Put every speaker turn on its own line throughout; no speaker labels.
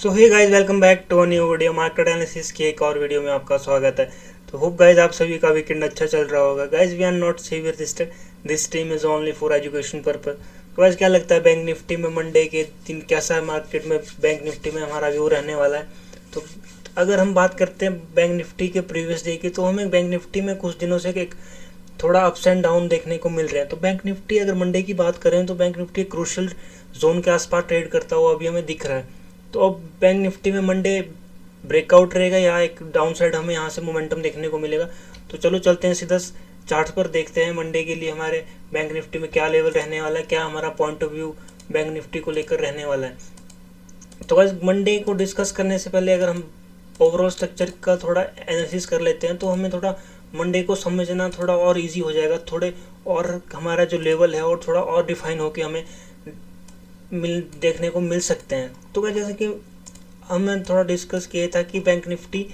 So hey guys, welcome back to new video market analysis की एक और video में आपका स्वागत है। तो होप गाइस आप सभी का वीकेंड अच्छा चल रहा होगा। Guys we are not severe this team is only for education purpose. तो गाइस क्या लगता है बैंक निफ्टी में मंडे के दिन कैसा है मार्केट में, बैंक निफ्टी में हमारा व्यू रहने वाला है। तो अगर हम बात करते हैं बैंक निफ्टी के प्रीवियस डे की, तो हमें बैंक निफ्टी में कुछ दिनों से एक थोड़ा अप्स एंड डाउन देखने को मिल रहे हैं। तो बैंक निफ्टी अगर मंडे की बात करें तो बैंक निफ्टी क्रूशियल जोन के आसपास ट्रेड करता हुआ अभी हमें दिख रहा है। तो अब बैंक निफ्टी में मंडे ब्रेकआउट रहेगा या एक डाउन साइड हमें यहाँ से मोमेंटम देखने को मिलेगा। तो चलो चलते हैं सीधा चार्ट पर, देखते हैं मंडे के लिए हमारे बैंक निफ्टी में क्या लेवल रहने वाला है, क्या हमारा point of view bank Nifty को लेकर रहने वाला है। तो गाइस मंडे को डिस्कस करने से पहले अगर हम ओवरऑल स्ट्रक्चर का थोड़ा एनालिसिस कर लेते हैं तो हमें थोड़ा मंडे को समझना थोड़ा और इजी हो जाएगा, थोड़े और हमारा जो लेवल है और थोड़ा और डिफाइन होकर हमें देखने को मिल सकते हैं। तो क्या जैसे कि हमने थोड़ा डिस्कस किया था कि बैंक निफ्टी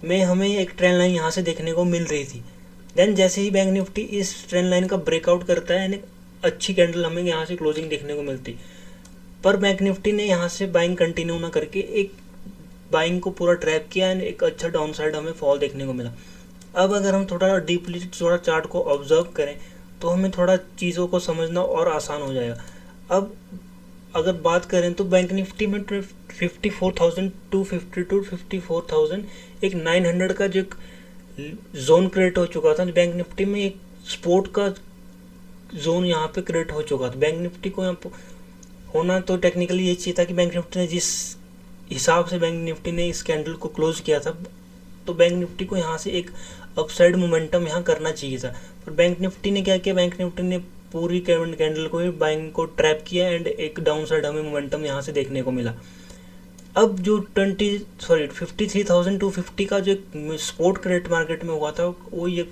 में हमें एक ट्रेंड लाइन यहाँ से देखने को मिल रही थी। देन जैसे ही बैंक निफ्टी इस ट्रेंड लाइन का ब्रेकआउट करता है यानी अच्छी कैंडल हमें यहाँ से क्लोजिंग देखने को मिलती, पर बैंक निफ्टी ने यहाँ से बाइंग कंटिन्यू ना करके एक बाइंग को पूरा ट्रैप किया एंड एक अच्छा डाउन साइड हमें फॉल देखने को मिला। अब अगर हम थोड़ा डीपली थोड़ा चार्ट को ऑब्जर्व करें तो हमें थोड़ा चीज़ों को समझना और आसान हो जाएगा। अब अगर बात करें तो बैंक निफ्टी में 54,250 टू 54,000 एक 900 का जो जोन क्रिएट हो चुका था। बैंक निफ्टी में एक सपोर्ट का जोन यहाँ पे क्रिएट हो चुका था। बैंक निफ्टी को यहाँ होना तो टेक्निकली ये चाहिए था कि बैंक निफ्टी ने जिस हिसाब से बैंक निफ्टी ने इस कैंडल को क्लोज किया था तो बैंक निफ्टी को यहाँ से एक अपसाइड मोमेंटम यहाँ करना चाहिए था, पर बैंक निफ्टी ने क्या किया, बैंक निफ्टी ने पूरी कैंडल को ही बाइंग को ट्रैप किया एंड एक डाउन साइड हमें मोमेंटम यहाँ से देखने को मिला। अब जो 53,250 का जो सपोर्ट क्रेडिट मार्केट में हुआ था वो एक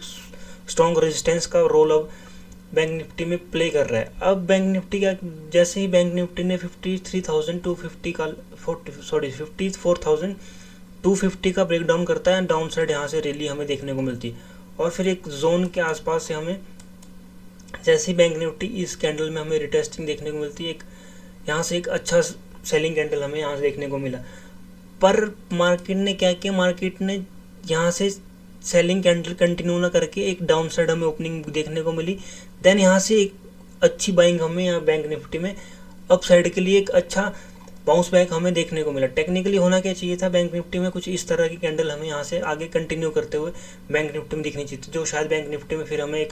स्ट्रॉन्ग रेजिस्टेंस का रोल अब बैंक निफ्टी में प्ले कर रहा है। अब बैंक निफ्टी का जैसे ही बैंक निफ्टी ने 54,250 का ब्रेकडाउन करता है, डाउन साइड यहाँ से रैली हमें देखने को मिलती है और फिर एक जोन के आसपास से हमें जैसे ही बैंक निफ्टी इस कैंडल में हमें रिटेस्टिंग देखने को मिलती है, एक यहाँ से एक अच्छा सेलिंग कैंडल हमें यहाँ से देखने को मिला। पर मार्केट ने क्या किया, मार्केट ने यहाँ से सेलिंग कैंडल कंटिन्यू ना करके एक डाउन साइड हमें ओपनिंग देखने को मिली। देन यहाँ से एक अच्छी बाइंग हमें यहाँ बैंक निफ्टी में अप साइड के लिए एक अच्छा बाउंस बैक हमें देखने को मिला। टेक्निकली होना क्या चाहिए था, बैंक निफ्टी में कुछ इस तरह की कैंडल हमें यहाँ से आगे कंटिन्यू करते हुए बैंक निफ्टी में दिखनी चाहिए थी, जो शायद बैंक निफ्टी में फिर हमें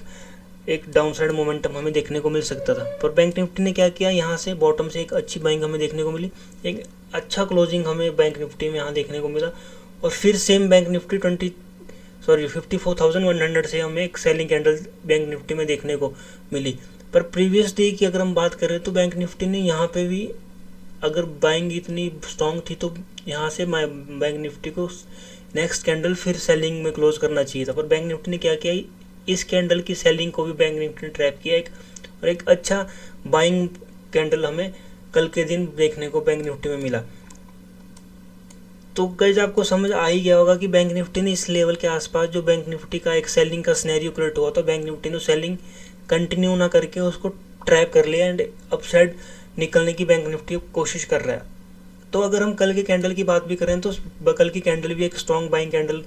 एक डाउन साइड मोमेंटम हमें देखने को मिल सकता था। पर बैंक निफ्टी ने क्या किया, यहाँ से बॉटम से एक अच्छी बाइंग हमें देखने को मिली, एक अच्छा क्लोजिंग हमें बैंक निफ्टी में यहाँ देखने को मिला और फिर सेम बैंक निफ्टी 54,100 से हमें एक सेलिंग कैंडल बैंक निफ्टी में देखने को मिली। पर प्रीवियस डे की अगर हम बात करें तो बैंक निफ्टी ने यहाँ पे भी अगर बाइंग इतनी स्ट्रॉन्ग थी तो यहाँ से बैंक निफ्टी को नेक्स्ट कैंडल फिर सेलिंग में क्लोज करना चाहिए था, पर बैंक निफ्टी ने क्या किया, इस कैंडल की सेलिंग को भी बैंक निफ्टी ने ट्रैप किया और एक अच्छा बाइंग कैंडल हमें कल के दिन देखने को बैंक निफ्टी में मिला। तो गाइस आपको समझ आ ही गया होगा कि बैंक निफ्टी ने इस लेवल के आसपास जो बैंक निफ्टी का एक सेलिंग का सिनेरियो क्रिएट हुआ तो बैंक निफ्टी ने सेलिंग कंटिन्यू ना करके उसको ट्रैप कर लिया एंड अपसाइड निकलने की बैंक निफ्टी कोशिश कर रहा है। तो अगर हम कल के कैंडल की बात भी करें तो कल की कैंडल भी एक स्ट्रॉन्ग बाइंग कैंडल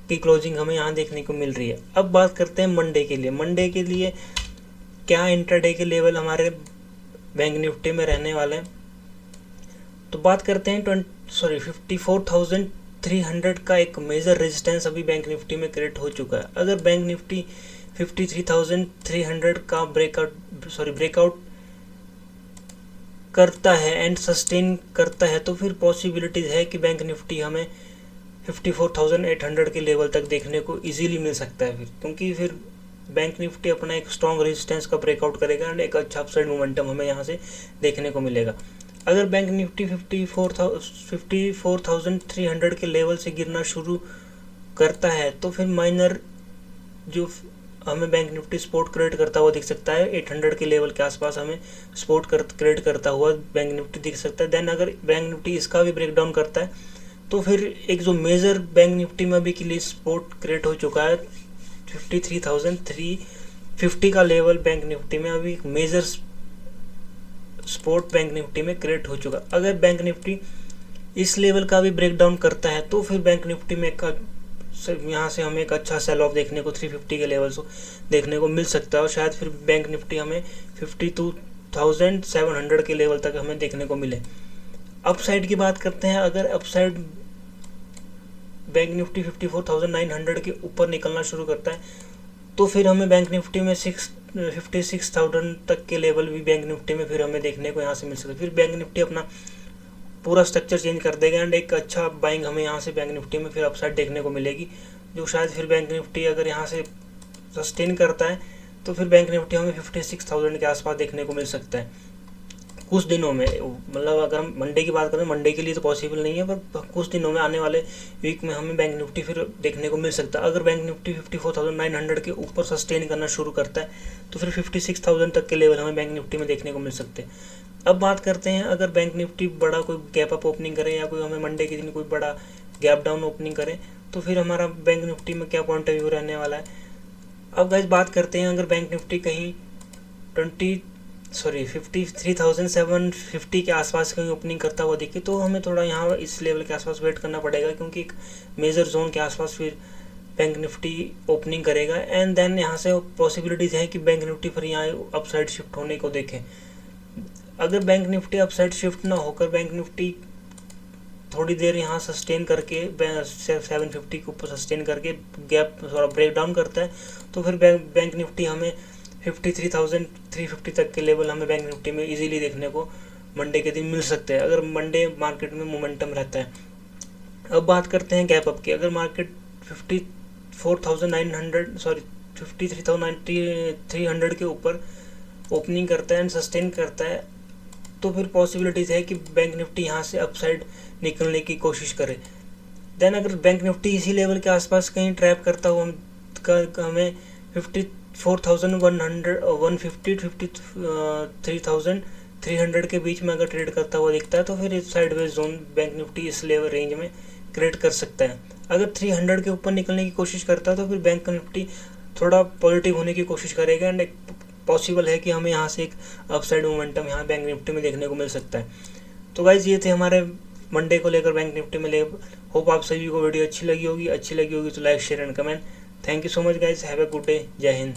की क्लोजिंग हमें यहाँ देखने को मिल रही है। अब बात करते हैं मंडे के लिए। मंडे के लिए क्या इंटरडे के लेवल हमारे बैंक निफ्टी में रहने वाले हैं, तो बात करते हैं 54,300 का एक मेजर रेजिस्टेंस अभी बैंक निफ्टी में क्रिएट हो चुका है। अगर बैंक निफ्टी 53,300 का ब्रेकआउट करता है एंड सस्टेन करता है तो फिर पॉसिबिलिटीज है कि बैंक निफ्टी हमें 54,800 के लेवल तक देखने को इजीली मिल सकता है, फिर क्योंकि फिर बैंक निफ्टी अपना एक स्ट्रॉन्ग रेजिस्टेंस का ब्रेकआउट करेगा एंड एक अच्छा अपसाइड मोमेंटम हमें यहाँ से देखने को मिलेगा। अगर बैंक निफ्टी 54,300 के लेवल से गिरना शुरू करता है तो फिर माइनर जो हमें बैंक निफ्टी सपोर्ट क्रिएट करता हुआ दिख सकता है, 800 के लेवल के आसपास हमें सपोर्ट क्रिएट करता हुआ बैंक निफ्टी दिख सकता है। देन अगर बैंक निफ्टी इसका भी ब्रेकडाउन करता है तो फिर एक जो मेजर बैंक निफ्टी में भी के लिए सपोर्ट क्रिएट हो चुका है 53,350 का लेवल बैंक निफ्टी में अभी मेजर सपोर्ट बैंक निफ्टी में क्रिएट हो चुका। अगर बैंक निफ्टी इस लेवल का भी ब्रेक डाउन करता है तो फिर बैंक निफ्टी में यहाँ से हमें एक अच्छा सेल ऑफ देखने को 350 के लेवल से देखने को मिल सकता है और शायद फिर बैंक निफ्टी हमें 52,700 के लेवल तक हमें देखने को मिले। अपसाइड की बात करते हैं, अगर अपसाइड बैंक निफ्टी 54,900 के ऊपर निकलना शुरू करता है तो फिर हमें बैंक निफ्टी में 56,000 तक के लेवल भी बैंक निफ्टी में फिर हमें देखने को यहाँ से मिल सकता है। फिर बैंक निफ्टी अपना पूरा स्ट्रक्चर चेंज कर देगा एंड एक अच्छा बाइंग हमें यहाँ से बैंक निफ्टी में फिर अपसाइड देखने को मिलेगी, जो शायद फिर बैंक निफ्टी अगर यहाँ से सस्टेन करता है तो फिर बैंक निफ्टी हमें 56,000 के आसपास देखने को मिल सकता है कुछ दिनों में। मतलब अगर हम मंडे की बात करें, मंडे के लिए तो पॉसिबल नहीं है, पर कुछ दिनों में आने वाले वीक में हमें बैंक निफ्टी फिर देखने को मिल सकता है। अगर बैंक निफ्टी 54,900 के ऊपर सस्टेन करना शुरू करता है तो फिर 56,000 तक के लेवल हमें बैंक निफ्टी में देखने को मिल सकते हैं। अब बात करते हैं, अगर बैंक निफ्टी बड़ा कोई गैप अप ओपनिंग करे या कोई हमें मंडे के दिन कोई बड़ा गैप डाउन ओपनिंग करे तो फिर हमारा बैंक निफ्टी में क्या पॉइंट ऑफ व्यू रहने वाला है। अब गाइस बात करते हैं, अगर बैंक निफ्टी कहीं 53,750 के आसपास कहीं ओपनिंग करता हुआ दिखे तो हमें थोड़ा यहाँ इस लेवल के आसपास वेट करना पड़ेगा, क्योंकि एक मेजर जोन के आसपास फिर बैंक निफ्टी ओपनिंग करेगा एंड देन यहाँ से पॉसिबिलिटीज़ है कि बैंक निफ्टी फिर यहाँ अपसाइड शिफ्ट होने को देखे। अगर बैंक निफ्टी अपसाइड शिफ्ट ना होकर बैंक निफ्टी थोड़ी देर यहाँ सस्टेन करके 750 के ऊपर सस्टेन करके गैप थोड़ा ब्रेक डाउन करता है तो फिर बैंक निफ्टी हमें 53,350 तक के लेवल हमें बैंक निफ्टी में इजीली देखने को मंडे के दिन मिल सकते हैं, अगर मंडे मार्केट में मोमेंटम रहता है। अब बात करते हैं गैप अप की। अगर मार्केट 53,300 के ऊपर ओपनिंग करता है एंड सस्टेन करता है तो फिर पॉसिबिलिटीज़ है कि बैंक निफ्टी यहाँ से अपसाइड निकलने की कोशिश करे। देन अगर बैंक निफ्टी इसी लेवल के आसपास कहीं ट्रैप करता हुआ हमें 53,300 के बीच में अगर ट्रेड करता हुआ दिखता है तो फिर इस साइडवेज जोन बैंक निफ्टी इस लेवल रेंज में क्रिएट कर सकता है। अगर 300 के ऊपर निकलने की कोशिश करता है तो फिर बैंक निफ्टी थोड़ा पॉजिटिव होने की कोशिश करेगा एंड पॉसिबल है कि हमें यहाँ से एक अपसाइड मोमेंटम यहाँ बैंक निफ्टी में देखने को मिल सकता है। तो गाइज ये थे हमारे मंडे को लेकर बैंक निफ्टी में होप आप सभी को वीडियो अच्छी लगी होगी तो like share and comment. Thank you so much guys, have a good day, जय हिंद।